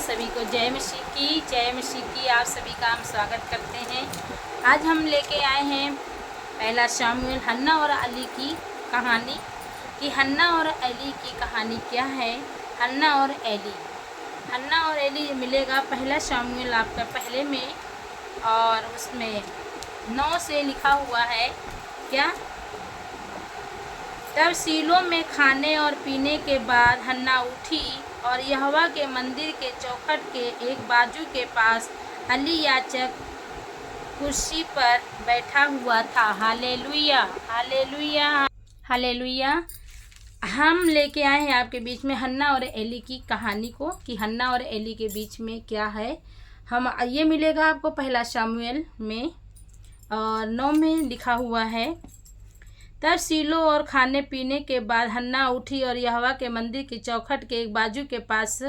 सभी को जय मसीह की, जय मसीह की। आप सभी का हम स्वागत करते हैं। आज हम लेके आए हैं पहला शामुएल हन्ना और अली की कहानी कि हन्ना और अली की कहानी क्या है। हन्ना और एली मिलेगा पहला शामुएल आपका पहले में, और उसमें 9 से लिखा हुआ है क्या। तब शीलो में खाने और पीने के बाद हन्ना उठी और यहोवा के मंदिर के चौखट के एक बाजू के पास अली याजक कुर्सी पर बैठा हुआ था। Hallelujah, hallelujah, hallelujah. हम लेके आए हैं आपके बीच में हन्ना और एली की कहानी को कि हन्ना और एली के बीच में क्या है। हम ये मिलेगा आपको पहला शामुएल में और 9 में लिखा हुआ है। तब शीलो और खाने पीने के बाद हन्ना उठी और यहोवा के मंदिर की चौखट के एक बाजू के पास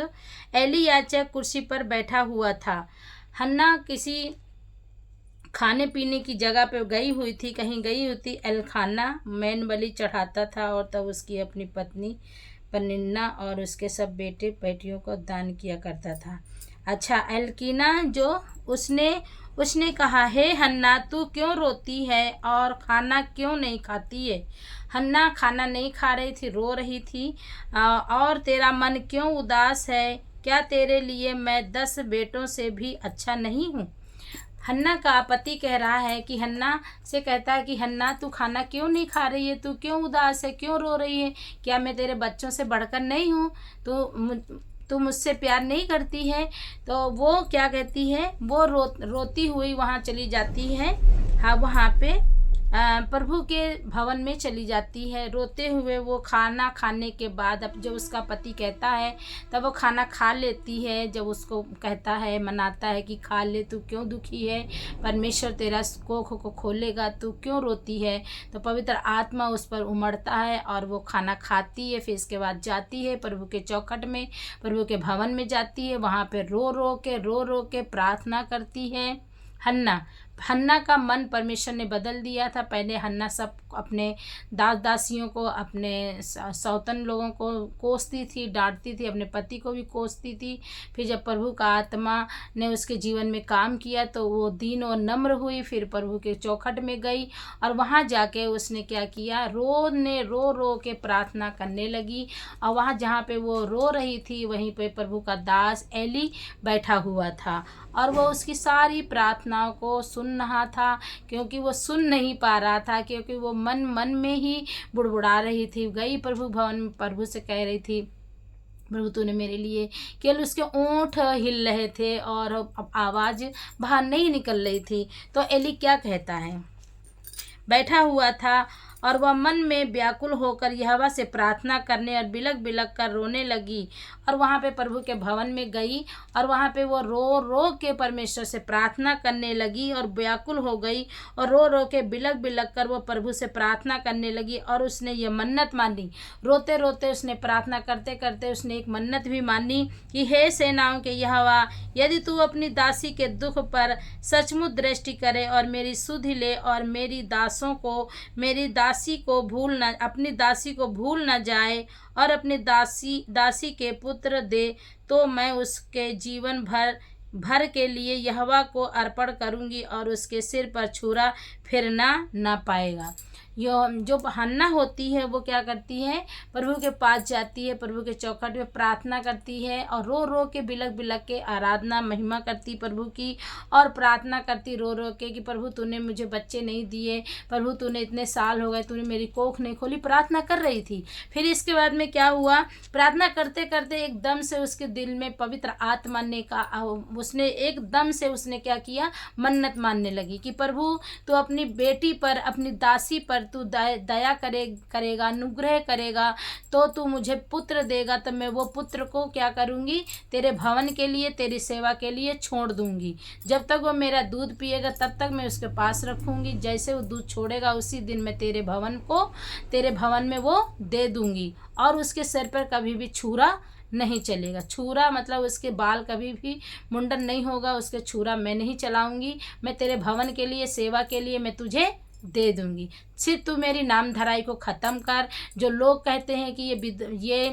एली याजक कुर्सी पर बैठा हुआ था। हन्ना किसी खाने पीने की जगह पे गई हुई थी, कहीं गई हुई थी। एलखाना मैन बलि चढ़ाता था और तब उसकी अपनी पत्नी पनिन्ना और उसके सब बेटे बेटियों को दान किया करता था। अच्छा, एल्कीना जो उसने कहा, हे हन्ना, तू क्यों रोती है और खाना क्यों नहीं खाती है। हन्ना खाना नहीं खा रही थी, रो रही थी। और तेरा मन क्यों उदास है? क्या तेरे लिए मैं 10 बेटों से भी अच्छा नहीं हूँ? हन्ना का पति कह रहा है कि हन्ना से कहता है कि हन्ना, तू खाना क्यों नहीं खा रही है? तू क्यों उदास है, क्यों रो रही है? क्या मैं तेरे बच्चों से बढ़कर नहीं हूँ? तू मुझसे प्यार नहीं करती है? तो वो क्या कहती है, वो रोती हुई वहाँ चली जाती है। हाँ, वहाँ पे प्रभु के भवन में चली जाती है। रोते हुए वो खाना खाने के बाद अब जब उसका पति कहता है तब वो खाना खा लेती है। जब उसको कहता है, मनाता है कि खा ले, तू क्यों दुखी है, परमेश्वर तेरा कोख को खोलेगा, तू क्यों रोती है। तो पवित्र आत्मा उस पर उमड़ता है और वो खाना खाती है। फिर इसके बाद जाती है प्रभु के चौखट में, प्रभु के भवन में जाती है। वहाँ पे रो रो के प्रार्थना करती है। हन्ना का मन परमेश्वर ने बदल दिया था। पहले हन्ना सब अपने दासियों को, अपने सौतन लोगों को कोसती थी, डांटती थी, अपने पति को भी कोसती थी। फिर जब प्रभु का आत्मा ने उसके जीवन में काम किया तो वो दीन और नम्र हुई। फिर प्रभु के चौखट में गई और वहाँ जाके उसने क्या किया, रो के प्रार्थना करने लगी। और वहाँ जहाँ पे वो रो रही थी वहीं पे प्रभु का दास एली बैठा हुआ था और वो उसकी सारी प्रार्थनाओं को सुन रहा था, क्योंकि वो सुन नहीं पा रहा था, क्योंकि वो मन में ही बुड़बुड़ा रही थी। गई प्रभु भवन में, प्रभु से कह रही थी, प्रभु तूने मेरे लिए, केवल उसके ओंठ हिल रहे थे और आवाज़ बाहर नहीं निकल रही थी। तो एली क्या कहता है, बैठा हुआ था और वह मन में व्याकुल होकर यहोवा से प्रार्थना करने और बिलक कर रोने लगी। और वहाँ पे प्रभु के भवन में गई और वहाँ पे वो रो के परमेश्वर से प्रार्थना करने लगी और व्याकुल हो गई और रो के बिलक कर वो प्रभु से प्रार्थना करने लगी। और उसने ये मन्नत मानी, रोते रोते उसने प्रार्थना करते करते उसने एक मन्नत भी मानी कि हे सेनाओं के यहोवा, यदि तू अपनी दासी के दुख पर सचमुच दृष्टि करे और मेरी सुधि ले और मेरी दासी को भूल न जाए और अपनी दासी के पुत्र दे, तो मैं उसके जीवन भर के लिए यहोवा को अर्पण करूंगी और उसके सिर पर छुरा फिरना ना पाएगा। जो हन्ना होती है वो क्या करती है, प्रभु के पास जाती है, प्रभु के चौखट में प्रार्थना करती है और रो के बिलक के आराधना महिमा करती प्रभु की और प्रार्थना करती रो के कि प्रभु तूने मुझे बच्चे नहीं दिए, प्रभु तूने इतने साल हो गए, तूने मेरी कोख नहीं खोली, प्रार्थना कर रही थी। फिर इसके बाद में क्या हुआ, प्रार्थना करते करते एकदम से उसके दिल में पवित्र आत्मा ने उसने एकदम से उसने क्या किया, मन्नत मानने लगी कि प्रभु तू अपनी बेटी पर, अपनी दासी पर तू दया करेगा, अनुग्रह करेगा, तो तू मुझे पुत्र देगा, तो मैं वो पुत्र को क्या करूँगी, तेरे भवन के लिए, तेरी सेवा के लिए छोड़ दूँगी। जब तक वो मेरा दूध पिएगा तब तक मैं उसके पास रखूँगी। जैसे वो दूध छोड़ेगा उसी दिन मैं तेरे भवन में वो दे दूँगी और उसके सिर पर कभी भी छुरा नहीं चलेगा। छुरा मतलब उसके बाल कभी भी मुंडन नहीं होगा, उसके छुरा मैं नहीं चलाऊँगी। मैं तेरे भवन के लिए, सेवा के लिए मैं तुझे दे दूंगी। सिर्फ तू मेरी नाम धराई को ख़त्म कर। जो लोग कहते हैं कि ये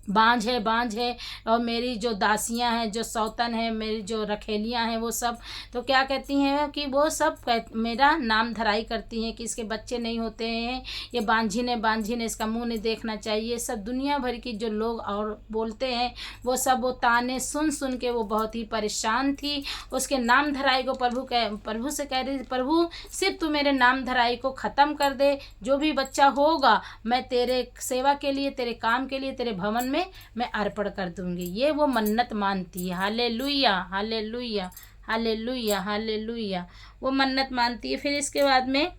बांझ है और मेरी जो दासियां हैं, जो सौतन है, मेरी जो रखेलियां हैं, वो सब तो क्या कहती हैं कि वो सब मेरा नाम धराई करती हैं कि इसके बच्चे नहीं होते हैं, ये बांझिन है, इसका मुंह नहीं देखना चाहिए। सब दुनिया भर की जो लोग और बोलते हैं वो सब वो ताने सुन सुन के वो बहुत ही परेशान थी। उसके नाम धराई को प्रभु से कह रही थी, प्रभु सिर्फ तू मेरे नाम धराई को ख़त्म कर दे, जो भी बच्चा होगा मैं तेरे सेवा के लिए, तेरे काम के लिए, तेरे भवन में मैं अर्पण कर दूंगी। ये वो मन्नत मानती है। Hallelujah, hallelujah, hallelujah, hallelujah. वो मन्नत मानती है। फिर इसके बाद में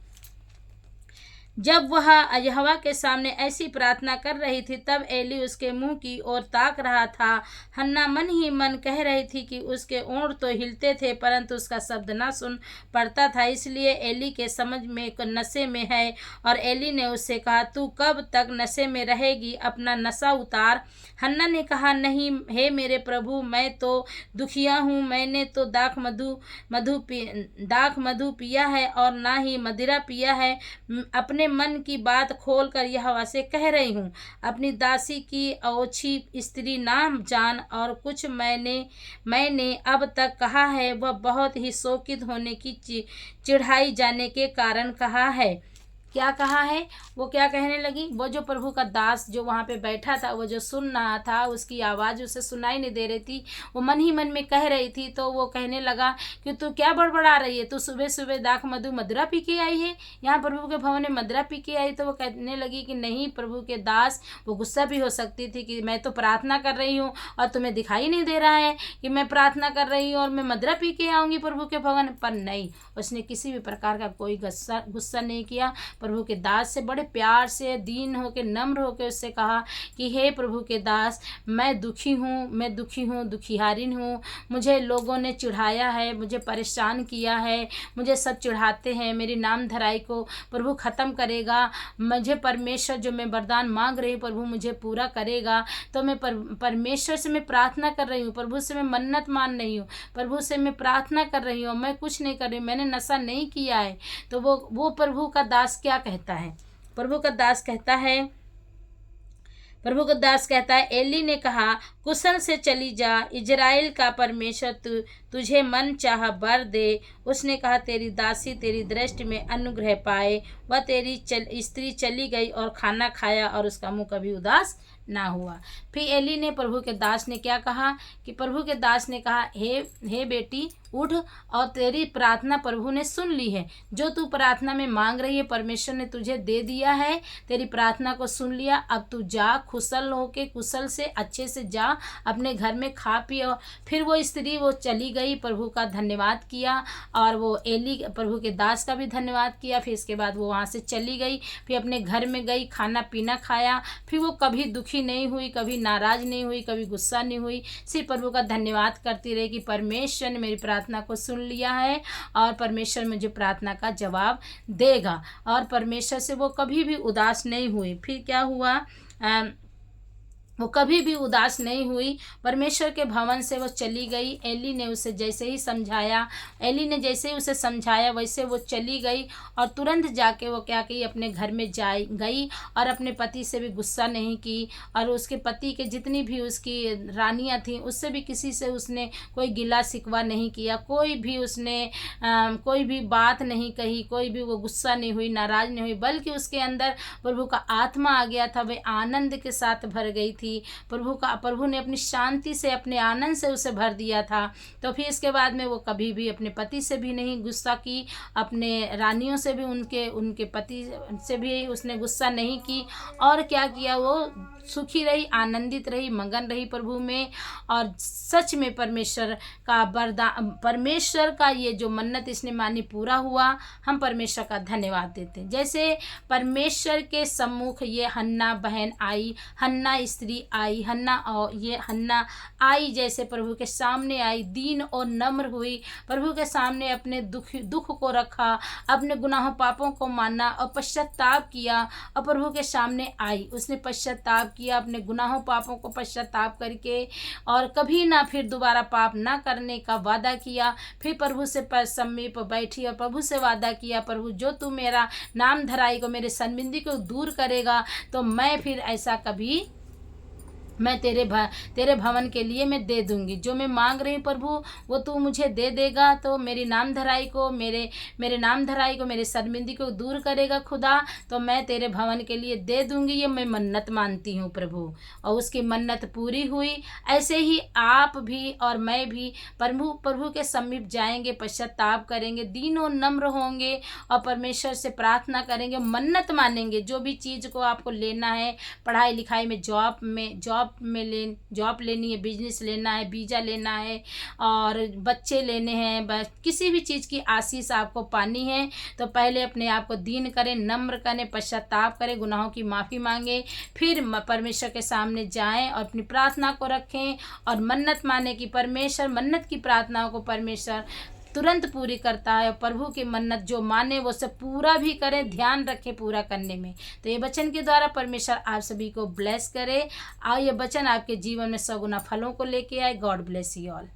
जब वह यहोवा के सामने ऐसी प्रार्थना कर रही थी, तब एली उसके मुंह की ओर ताक रहा था। हन्ना मन ही मन कह रही थी कि उसके ओंठ तो हिलते थे, परंतु उसका शब्द ना सुन पड़ता था, इसलिए एली के समझ में नशे में है। और एली ने उससे कहा, तू कब तक नशे में रहेगी? अपना नशा उतार। हन्ना ने कहा, नहीं हे मेरे प्रभु, मैं तो दुखिया हूँ। मैंने तो दाख मधु पिया है और ना ही मदिरा पिया है। अपने मन की बात खोल कर यहोवा से कह रही हूँ, अपनी दासी की ओछी स्त्री नाम जान। और कुछ मैंने अब तक कहा है वह बहुत ही शोकित होने की चिढ़ाई जाने के कारण कहा है। क्या कहा है? वो क्या कहने लगी? वो जो प्रभु का दास जो वहाँ पे बैठा था, वो जो सुन रहा था, उसकी आवाज़ उसे सुनाई नहीं दे रही थी, वो मन ही मन में कह रही थी। तो वो कहने लगा कि तू क्या बड़बड़ा रही है? तू सुबह सुबह दाख मदिरा पी के आई है, यहाँ प्रभु के भवन में मदिरा पी के आई। तो वो कहने लगी कि नहीं प्रभु के दास, वो गुस्सा भी हो सकती थी कि मैं तो प्रार्थना कर रही हूँ और तुम्हें दिखाई नहीं दे रहा है कि मैं प्रार्थना कर रही हूँ और मैं मदिरा पी के आऊँगी प्रभु के भवन पर। नहीं, उसने किसी भी प्रकार का कोई गुस्सा नहीं किया। प्रभु के दास से बड़े प्यार से, दीन होके, नम्र होके उससे कहा कि हे प्रभु के दास, मैं दुखी हूँ, दुखिहारिन हूँ। मुझे लोगों ने चिढ़ाया है, मुझे परेशान किया है, मुझे सब चिढ़ाते हैं। मेरी नाम धराई को प्रभु ख़त्म करेगा। मुझे परमेश्वर जो मैं वरदान मांग रही हूँ प्रभु मुझे पूरा करेगा। तो मैं परमेश्वर से मैं प्रार्थना कर रही हूँ, प्रभु से मैं मन्नत मान रही हूँ, प्रभु से मैं प्रार्थना कर रही हूँ। मैं कुछ नहीं कर रही हूँ, मैंने नशा नहीं किया है। तो वो प्रभु का दास क्या कहता है? प्रभु का दास कहता है, एली ने कहा, कुशल से चली जा, इजराइल का परमेश्वर तुझे मन चाह बर दे। उसने कहा, तेरी दासी तेरी दृष्टि में अनुग्रह पाए। वह तेरी स्त्री चली गई और खाना खाया और उसका मुंह कभी उदास ना हुआ। फिर एली ने प्रभु के दास ने क्या कहा कि प्रभु के दास ने कहा, हे बेटी उठ, और तेरी प्रार्थना प्रभु ने सुन ली है। जो तू प्रार्थना में मांग रही है परमेश्वर ने तुझे दे दिया है। तेरी प्रार्थना को सुन लिया। अब तू जा, कुशल होके, कुशल से अच्छे से जा, अपने घर में खा पी। और फिर वो स्त्री वो चली गई, प्रभु का धन्यवाद किया और वो एली प्रभु के दास का भी धन्यवाद किया। फिर इसके बाद वो वहाँ से चली गई, फिर अपने घर में गई, खाना पीना खाया। फिर वो कभी दुखी नहीं हुई, कभी नाराज नहीं हुई, कभी गुस्सा नहीं हुई, सिर्फ प्रभु का धन्यवाद करती रही कि परमेश्वर ने मेरी प्रार्थना को सुन लिया है और परमेश्वर मुझे प्रार्थना का जवाब देगा। और परमेश्वर से वो कभी भी उदास नहीं हुई। फिर क्या हुआ? वो कभी भी उदास नहीं हुई। परमेश्वर के भवन से वो चली गई। एली ने उसे जैसे ही उसे समझाया वैसे वो चली गई और तुरंत जाके वो क्या की, अपने घर में गई और अपने पति से भी गुस्सा नहीं की। और उसके पति के जितनी भी उसकी रानियां थीं उससे भी किसी से उसने कोई गिला शिकवा नहीं किया, कोई भी बात नहीं कही, कोई भी वो गुस्सा नहीं हुई, नाराज नहीं हुई, बल्कि उसके अंदर प्रभु का आत्मा आ गया था। वे आनंद के साथ भर गई थी। प्रभु ने अपनी शांति से, अपने आनंद से उसे भर दिया था। तो फिर इसके बाद में वो कभी भी अपने पति से भी नहीं गुस्सा की, अपने रानियों से भी, उनके पति से भी उसने गुस्सा नहीं की। और क्या किया? वो सुखी रही, आनंदित रही, मगन रही प्रभु में। और सच में परमेश्वर का ये जो मन्नत इसने मानी पूरा हुआ। हम परमेश्वर का धन्यवाद देते हैं। जैसे परमेश्वर के सम्मुख ये हन्ना बहन आई, हन्ना स्त्री आई, हन्ना आई, जैसे प्रभु के सामने आई, दीन और नम्र हुई, प्रभु के सामने अपने दुख को रखा, अपने गुनाहों पापों को माना और पश्चाताप किया और प्रभु के सामने आई। उसने पश्चाताप किया, अपने गुनाहों पापों को पश्चाताप करके, और कभी ना फिर दोबारा पाप ना करने का वादा किया। फिर प्रभु से समीप बैठी और प्रभु से वादा किया, प्रभु जो तू मेरा नाम धराई को, मेरे शर्मिंदगी को दूर करेगा तो मैं फिर ऐसा कभी मैं तेरे भवन के लिए मैं दे दूंगी। जो मैं मांग रही हूँ प्रभु वो तू मुझे दे देगा। तो मेरी नाम धराई को मेरे नाम धराई को मेरे शर्मिंदगी को दूर करेगा खुदा, तो मैं तेरे भवन के लिए दे दूंगी। ये मैं मन्नत मानती हूँ प्रभु, और उसकी मन्नत पूरी हुई। ऐसे ही आप भी और मैं भी प्रभु के समीप जाएंगे, पश्चाताप करेंगे, दीनों नम्र होंगे और परमेश्वर से प्रार्थना करेंगे, मन्नत मानेंगे। जो भी चीज़ को आपको लेना है, पढ़ाई लिखाई में जॉब लेनी है, बिजनेस लेना है, वीज़ा लेना है, और बच्चे लेने हैं, बस किसी भी चीज़ की आशीष आपको पानी है, तो पहले अपने आप को दीन करें, नम्र करें, पश्चाताप करें, गुनाहों की माफ़ी मांगें, फिर परमेश्वर के सामने जाएं और अपनी प्रार्थना को रखें और मन्नत माने कि परमेश्वर मन्नत की प्रार्थनाओं को परमेश्वर तुरंत पूरी करता है। और प्रभु की मन्नत जो माने वो सब पूरा भी करें, ध्यान रखें पूरा करने में। तो ये वचन के द्वारा परमेश्वर आप सभी को ब्लेस करे और ये वचन आपके जीवन में सगुना फलों को लेके आए। God bless you all.